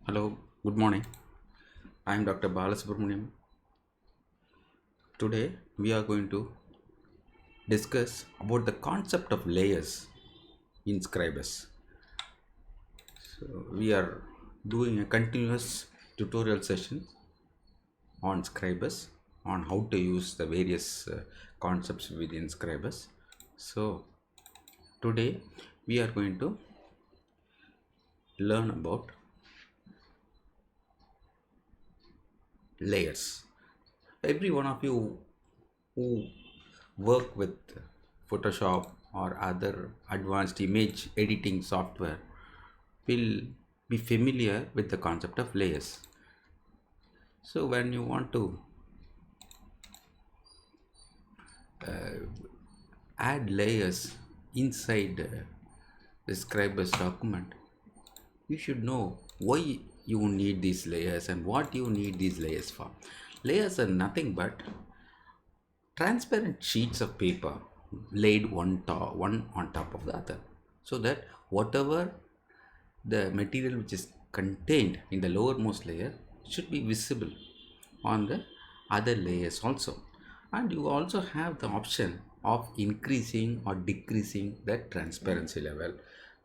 Hello, good morning. I am Dr. Balasubramanian. Today we are going to discuss about the concept of layers in Scribus. So we are doing a continuous tutorial session on Scribus on how to use the various concepts within Scribus. So today we are going to learn about layers. Every one of you who work with Photoshop or other advanced image editing software will be familiar with the concept of layers. So when you want to add layers inside the Scribus document, you should know why you need these layers and what you need these layers for. Layers are nothing but transparent sheets of paper laid one on top of the other, so that whatever the material which is contained in the lowermost layer should be visible on the other layers also. And you also have the option of increasing or decreasing the transparency level,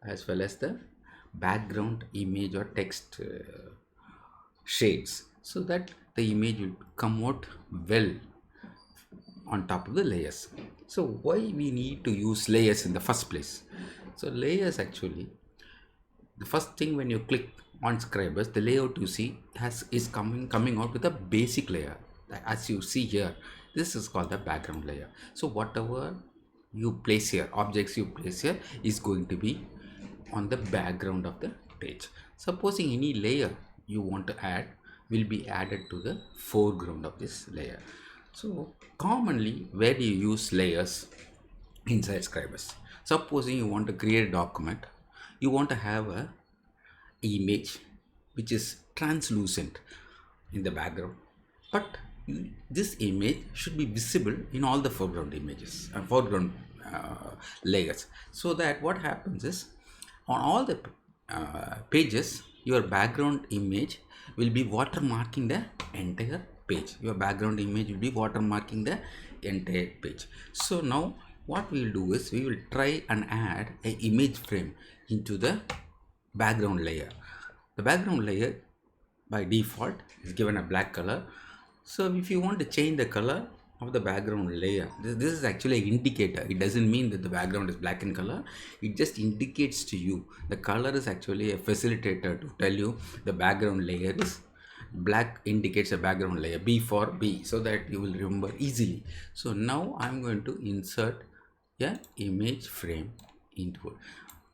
as well as the background image or text shades, so that the image will come out well on top of the layers. So why we need to use layers in the first place? So layers actually, the first thing when you click on Scribus, the layout you see is coming out with a basic layer. As you see here, this is called the background layer. So whatever you place here, objects you place here, is going to be on the background of the page. Supposing any layer you want to add will be added to the foreground of this layer. So commonly, where do you use layers inside Scribus? Supposing you want to create a document, you want to have a image which is translucent in the background, but this image should be visible in all the foreground images and foreground layers, so that what happens is on all the pages your background image will be watermarking the entire page. Your background image will be watermarking the entire page. So now what we will do is we will try and add an image frame into the background layer. The background layer by default is given a black color. So if you want to change the color of the background layer, this is actually an indicator. It doesn't mean that the background is black in color. It just indicates to you. The color is actually a facilitator to tell you the background layer is black, indicates a background layer, B for B, so that you will remember easily. So now I'm going to insert a image frame into it.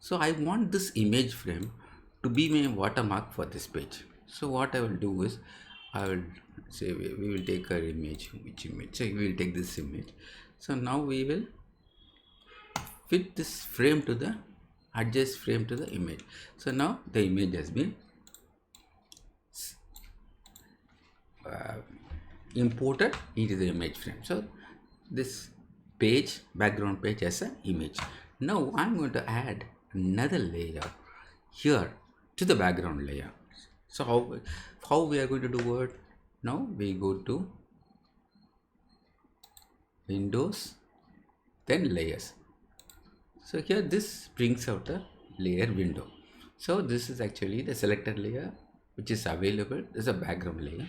So I want this image frame to be my watermark for this page. So what I will do is I will say we will take our image. Which image? So we will take this image. So now we will fit this frame to the adjust frame to the image. So now the image has been imported into the image frame. So this page, background page, as an image. Now I'm going to add another layer here to the background layer. So how we are going to do it? Now we go to Windows, then layers. So here this brings out a layer window. So this is actually the selected layer which is available. This is a background layer,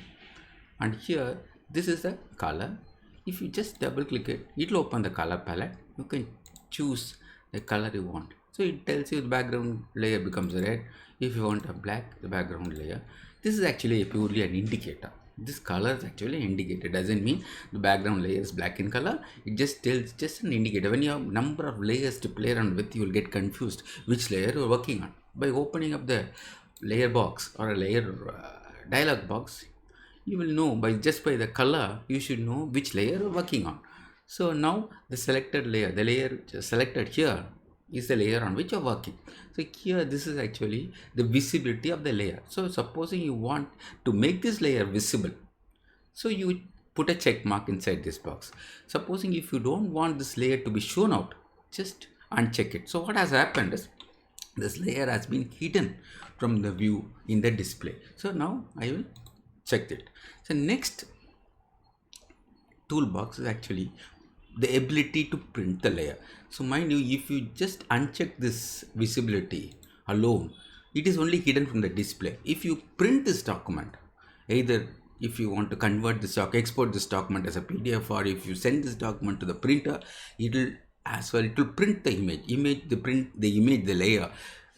and here this is the color. If you just double click it, it will open the color palette. You can choose the color you want. So it tells you the background layer becomes red. If you want a black, the background layer. This is actually purely an indicator. This color is actually an indicator. It doesn't mean the background layer is black in color. It just tells, just an indicator. When you have number of layers to play around with, you will get confused which layer you are working on. By opening up the layer box or a layer dialog box, you will know by the color. You should know which layer you are working on. So now the selected layer, the layer selected here, is the layer on which you are working. So here this is actually the visibility of the layer. So supposing you want to make this layer visible, so you put a check mark inside this box. Supposing if you don't want this layer to be shown out, just uncheck it. So what has happened is this layer has been hidden from the view in the display. So now I will check it. So next toolbox is actually the ability to print the layer. So mind you, if you just uncheck this visibility alone, it is only hidden from the display. If you print this document, either if you want to convert this export this document as a PDF, or if you send this document to the printer, it will as well, it will print the image, the layer,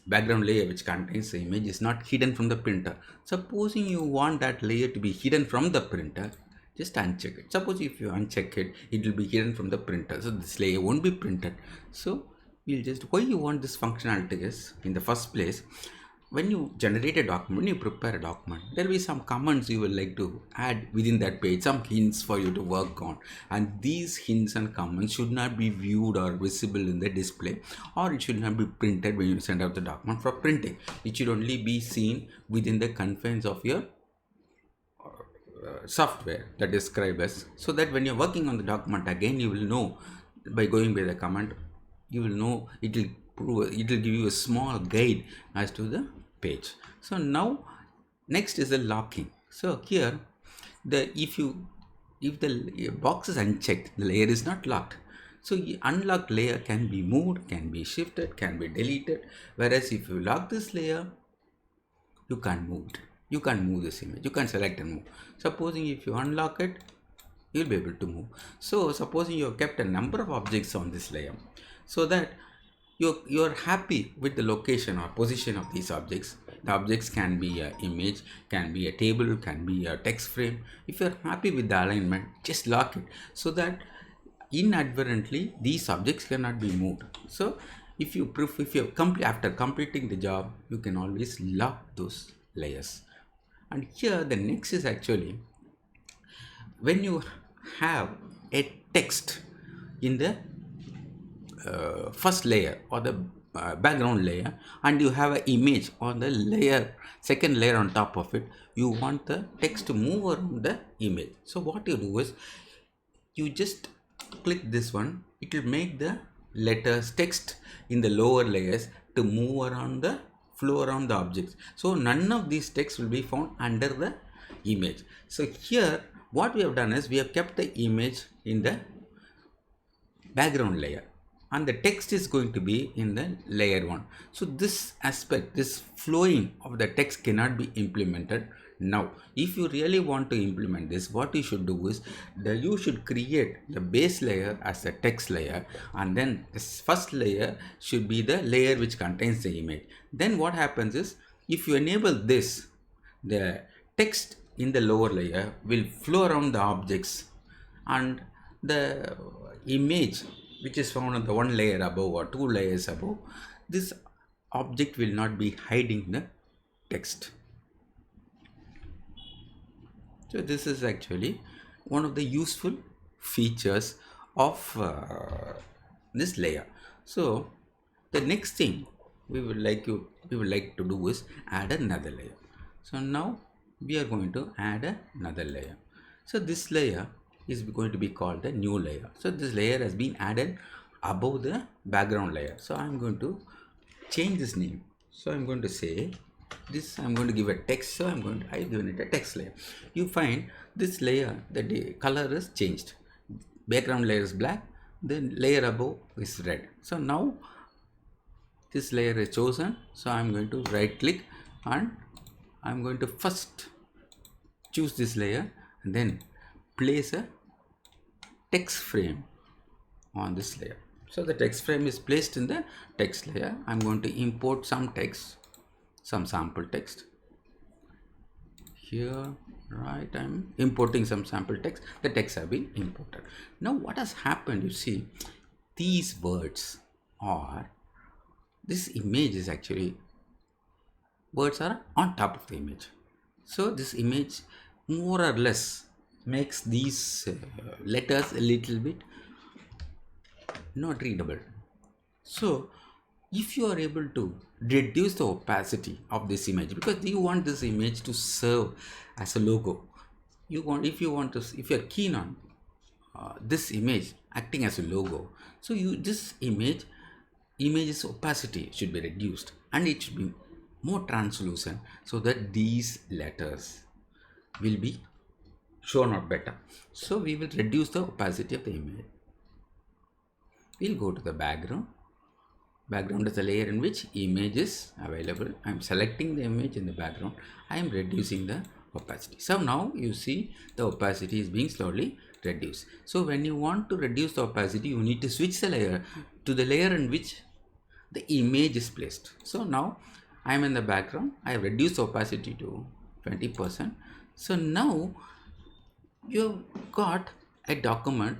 background layer which contains the image is not hidden from the printer. Supposing you want that layer to be hidden from the printer, just uncheck it. Suppose if you uncheck it, it will be hidden from the printer, so this layer won't be printed. So we'll just, why you want this functionality is, in the first place, when you generate a document, when you prepare a document, there will be some comments you will like to add within that page, some hints for you to work on, and these hints and comments should not be viewed or visible in the display, or it should not be printed when you send out the document for printing. It should only be seen within the confines of your software, that is Scribus, so that when you're working on the document again, you will know by going by the command, you will know, it will give you a small guide as to the page. So now next is the locking. So here if the box is unchecked, the layer is not locked. So the unlocked layer can be moved, can be shifted, can be deleted, whereas if you lock this layer, you can't move it. You can't move this image. You can select and move. Supposing if you unlock it, you'll be able to move. So supposing you have kept a number of objects on this layer, so that you're happy with the location or position of these objects. The objects can be an image, can be a table, can be a text frame. If you're happy with the alignment, just lock it, so that inadvertently these objects cannot be moved. So if you after completing the job, you can always lock those layers. And here the next is actually, when you have a text in the first layer or the background layer, and you have an image on the second layer on top of it, you want the text to move around the image. So what you do is, you just click this one, it will make the text in the lower layers to move around flow around the objects. So none of these text will be found under the image. So here what we have done is, we have kept the image in the background layer, and the text is going to be in the layer 1. So this aspect, this flowing of the text cannot be implemented now. If you really want to implement this, what you should do is, you should create the base layer as a text layer, and then this first layer should be the layer which contains the image. Then what happens is, if you enable this, the text in the lower layer will flow around the objects, and the image which is found on the one layer above or two layers above, this object will not be hiding the text. So this is actually one of the useful features of this layer. So the next thing we would like to do is add another layer. So now we are going to add another layer. So this layer is going to be called the new layer. So this layer has been added above the background layer. So I'm going to change this name. So I'm going to say this, I'm going to give a text. So I've given it a text layer. You find this layer, the color is changed. Background layer is black, the layer above is red. So now this layer is chosen. So I'm going to right click, and I'm going to first choose this layer, and then place a text frame on this layer. So the text frame is placed in the text layer. I'm going to import some text, some sample text here, right? I'm importing some sample text. The text have been imported. Now what has happened, you see, these words are, this image is actually, words are on top of the image. So this image more or less makes these letters a little bit not readable. So if you are able to reduce the opacity of this image, because you want this image to serve as a logo, if you're keen on this image acting as a logo, so this image's opacity should be reduced, and it should be more translucent so that these letters will be shown out better. So we will reduce the opacity of the image. We'll go to the background. Background is the layer in which image is available. I am selecting the image in the background. I am reducing the opacity. So now you see the opacity is being slowly reduced. So when you want to reduce the opacity, you need to switch the layer to the layer in which the image is placed. So now I am in the background. I have reduced the opacity to 20%. So now you've got a document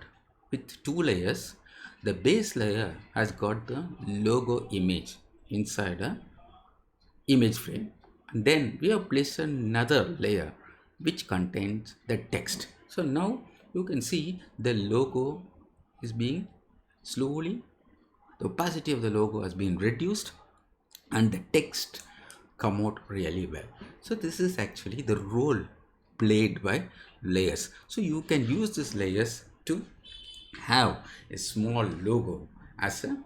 with two layers. The base layer has got the logo image inside a image frame, and then we have placed another layer which contains the text. So now you can see the logo is being slowly, the opacity of the logo has been reduced and the text come out really well. So this is actually the role played by layers. So you can use these layers to have a small logo as a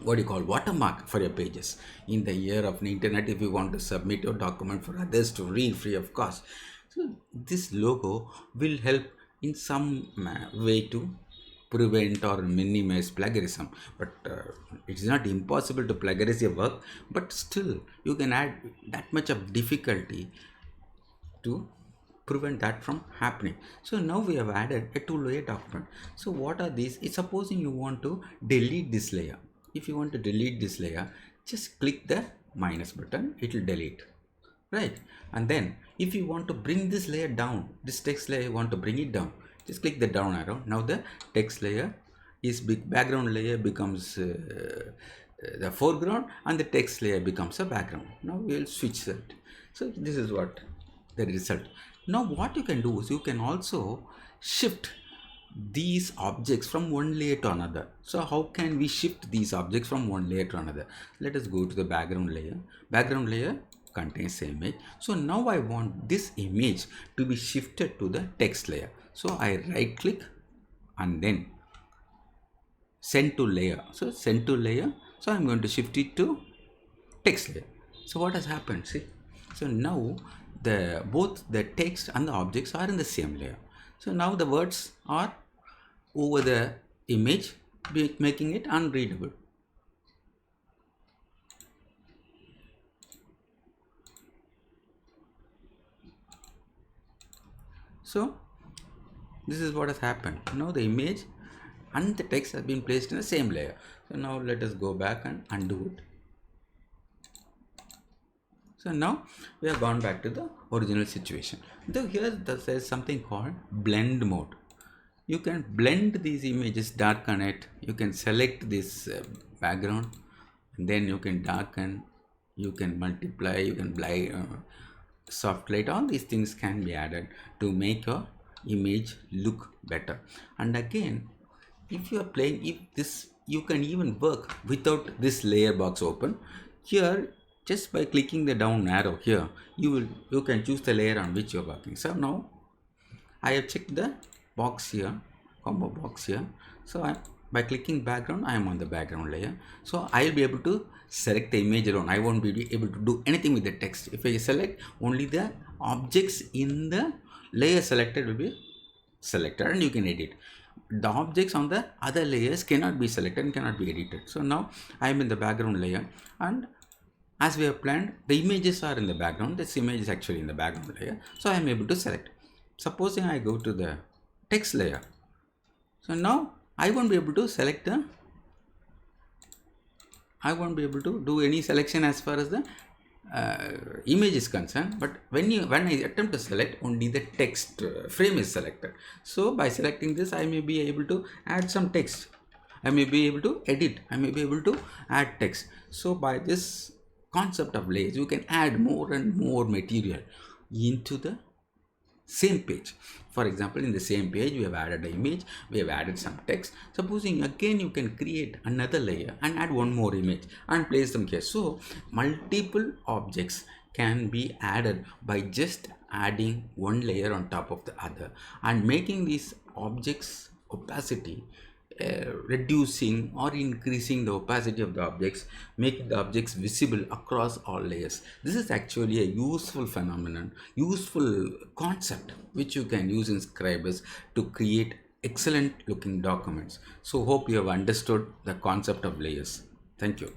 what do you call watermark for your pages. In the year of the internet, if you want to submit your document for others to read free of cost, so this logo will help in some way to prevent or minimize plagiarism. But it is not impossible to plagiarize your work, but still you can add that much of difficulty to prevent that from happening. So now we have added a two-layer document. So what are these? It's supposing you want to delete this layer. If you want to delete this layer, just click the minus button, it will delete, right? And then if you want to bring this layer down, this text layer, you want to bring it down, just click the down arrow. Now the text layer is background layer becomes the foreground and the text layer becomes a background. Now we will switch that. So this is what the result. Now what you can do is you can also shift these objects from one layer to another. So how can we shift these objects from one layer to another? Let us go to the background layer. Background layer contains the image. So now I want this image to be shifted to the text layer. So I right click and then send to layer. So send to layer. So I'm going to shift it to text layer. So what has happened? See, so now both the text and the objects are in the same layer. So now the words are over the image, making it unreadable. So this is what has happened. Now the image and the text have been placed in the same layer. So now let us go back and undo it. So now we have gone back to the original situation. Though here there is something called blend mode. You can blend these images, darken it. You can select this background, and then you can darken, you can multiply, you can soft light. All these things can be added to make your image look better. And again, if you are playing, if this, you can even work without this layer box open. Here, just by clicking the down arrow here, you can choose the layer on which you are working. So now I have checked the box here, combo box here. So by clicking background, I am on the background layer. So I will be able to select the image alone. I won't be able to do anything with the text. If I select, only the objects in the layer selected will be selected and you can edit. The objects on the other layers cannot be selected and cannot be edited. So now I am in the background layer, and as we have planned, the images are in the background. This image is actually in the background layer. So I am able to select. Supposing I go to the text layer. So now I won't be able to select I won't be able to do any selection as far as the image is concerned. But when I attempt to select, only the text frame is selected. So by selecting this, I may be able to add some text. I may be able to edit. I may be able to add text. So by this concept of layers, you can add more and more material into the same page. For example, in the same page, we have added an image, we have added some text. Supposing again you can create another layer and add one more image and place them here. So multiple objects can be added by just adding one layer on top of the other and making these objects opacity reducing or increasing the opacity of the objects, making the objects visible across all layers. This is actually a useful phenomenon, useful concept which you can use in Scribus to create excellent looking documents. So hope you have understood the concept of layers. Thank you.